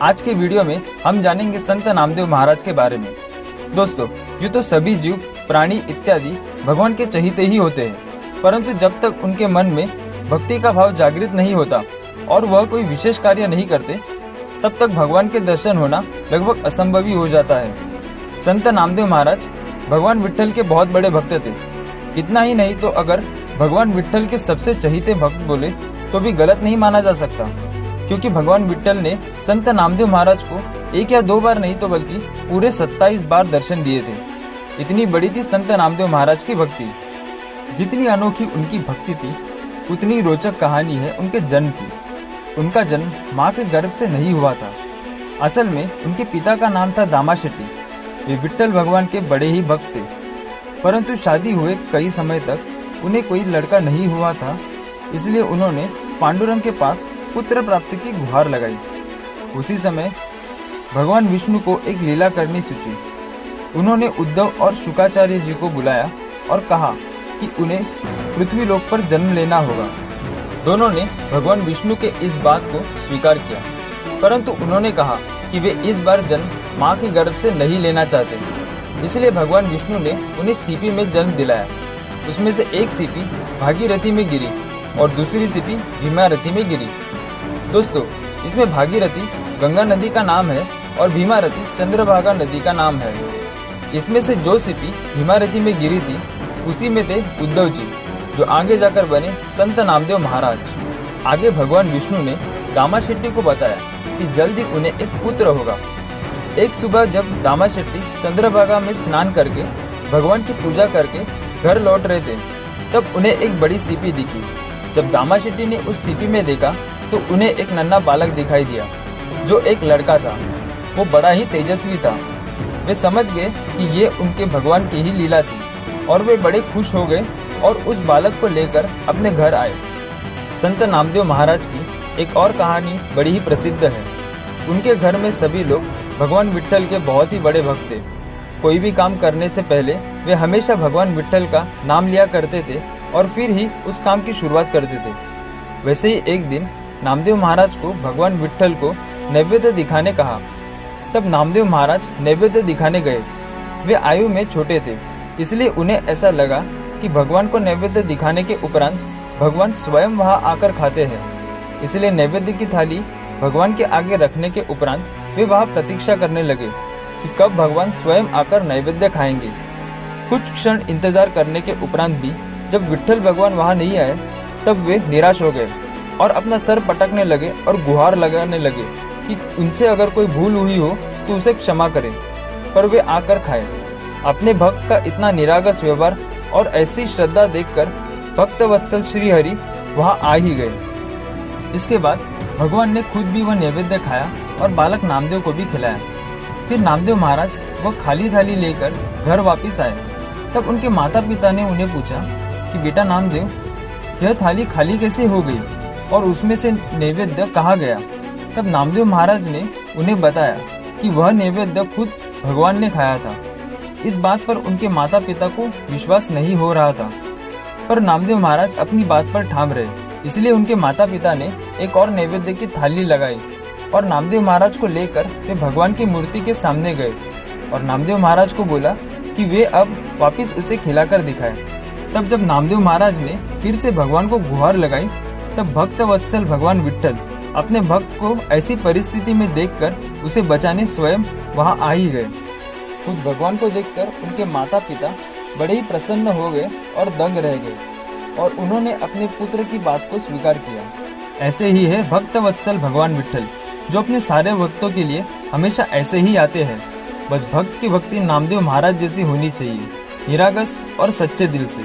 आज के वीडियो में हम जानेंगे संत नामदेव महाराज के बारे में। दोस्तों, यूँ तो सभी जीव, प्राणी इत्यादि भगवान के चहीते ही होते हैं, परंतु जब तक उनके मन में भक्ति का भाव जागृत नहीं होता और वह कोई विशेष कार्य नहीं करते, तब तक भगवान के दर्शन होना लगभग असंभव ही हो जाता है। संत नामदेव महाराज भगवान विट्ठल के बहुत बड़े भक्त थे। इतना ही नहीं तो अगर भगवान विट्ठल के सबसे चहीते भक्त बोले तो भी गलत नहीं माना जा सकता, क्योंकि भगवान विट्ठल ने संत नामदेव महाराज को 1 या 2 बार नहीं तो बल्कि पूरे 27 बार दर्शन दिए थे। इतनी बड़ी थी संत नामदेव महाराज की भक्ति। जितनी अनोखी उनकी भक्ति थी, उतनी रोचक कहानी है उनके जन्म की। उनका जन्म माँ के गर्भ से नहीं हुआ था। असल में उनके पिता का नाम था दामा शेट्टी। वे विट्ठल भगवान के बड़े ही भक्त थे, परंतु शादी हुए कई समय तक उन्हें कोई लड़का नहीं हुआ था। इसलिए उन्होंने पांडुरंग के पास पुत्र प्राप्ति की गुहार लगाई। उसी समय भगवान विष्णु को एक लीला करनी सूझी। उन्होंने उद्धव और शुकाचार्य जी को बुलाया और कहा कि उन्हें पृथ्वी लोक पर जन्म लेना होगा। दोनों ने भगवान विष्णु के इस बात को स्वीकार किया, परंतु उन्होंने कहा कि वे इस बार जन्म माँ के गर्भ से नहीं लेना चाहते। इसलिए भगवान विष्णु ने उन्हें सीपी में जन्म दिलाया। उसमें से एक सीपी भागीरथी में गिरी और दूसरी सीपी भीमारथी में गिरी। दोस्तों, इसमें भागीरथी गंगा नदी का नाम है और भीमारथी चंद्रभागा नदी का नाम है। इसमें से जो सीपी भीमारथी में गिरी थी, उसी में थे उद्धव जी, जो आगे जाकर बने संत नामदेव महाराज। आगे भगवान विष्णु ने दामा शेट्टी को बताया कि जल्दी उन्हें एक पुत्र होगा। एक सुबह जब दामा शेट्टी चंद्रभागा में स्नान करके भगवान की पूजा करके घर लौट रहे थे, तब उन्हें एक बड़ी सीपी दिखी। जब दामा शेट्टी ने उस सीपी में देखा तो उन्हें एक नन्हा बालक दिखाई दिया, जो एक लड़का था। वो बड़ा ही तेजस्वी था। वे समझ गए कि ये उनके भगवान की ही लीला थी और वे बड़े खुश हो गए और उस बालक को लेकर अपने घर आए। संत नामदेव महाराज की एक और कहानी बड़ी ही प्रसिद्ध है। उनके घर में सभी लोग भगवान विट्ठल के बहुत ही बड़े भक्त थे। कोई भी काम करने से पहले वे हमेशा भगवान विट्ठल का नाम लिया करते थे और फिर ही उस काम की शुरुआत करते थे। वैसे ही एक दिन नामदेव महाराज को भगवान विट्ठल को नैवेद्य दिखाने कहा। तब नामदेव महाराज नैवेद्य दिखाने गए। वे आयु में छोटे थे, इसलिए उन्हें ऐसा लगा कि भगवान को नैवेद्य दिखाने के उपरांत भगवान स्वयं वहां आकर खाते हैं। इसलिए नैवेद्य की थाली भगवान के आगे रखने के उपरांत वे वहां प्रतीक्षा करने लगे कि कब भगवान स्वयं आकर नैवेद्य खाएंगे। कुछ क्षण इंतजार करने के उपरांत भी जब विट्ठल भगवान वहां नहीं आए, तब वे निराश हो गए और अपना सर पटकने लगे और गुहार लगाने लगे कि उनसे अगर कोई भूल हुई हो तो उसे क्षमा करें। पर वे आकर खाए। अपने भक्त का इतना निरागस व्यवहार और ऐसी श्रद्धा देखकर भक्त वत्सल श्री हरि वहां आ ही गए। इसके बाद भगवान ने खुद भी वह नैवेद्य खाया और बालक नामदेव को भी खिलाया। फिर नामदेव महाराज वह खाली थाली लेकर घर वापिस आए। तब उनके माता पिता ने उन्हें पूछा कि बेटा नामदेव, यह थाली खाली कैसे हो गई और उसमें से नैवेद्य कहाँ गया? तब नामदेव महाराज ने उन्हें बताया कि वह नैवेद्य खुद भगवान ने खाया था। इस बात पर उनके माता पिता को विश्वास नहीं हो रहा था, पर नामदेव महाराज अपनी बात पर ठाम रहे। इसलिए उनके माता पिता ने एक और नैवेद्य की थाली लगाई और नामदेव महाराज को लेकर वे भगवान की मूर्ति के सामने गए और नामदेव महाराज को बोला कि वे अब वापिस उसे खिलाकर दिखाए। तब जब नामदेव महाराज ने फिर से भगवान को गुहार लगाई, तब भक्त वत्सल भगवान विट्ठल अपने भक्त को ऐसी परिस्थिति में देखकर उसे बचाने स्वयं वहां आ ही गए। खुद भगवान को देखकर उनके माता पिता बड़े ही प्रसन्न हो गए और दंग रह गए और उन्होंने अपने पुत्र की बात को स्वीकार किया। ऐसे ही है भक्त वत्सल भगवान विट्ठल, जो अपने सारे भक्तों के लिए हमेशा ऐसे ही आते हैं। बस भक्त की भक्ति नामदेव महाराज जैसी होनी चाहिए, निरागस और सच्चे दिल से।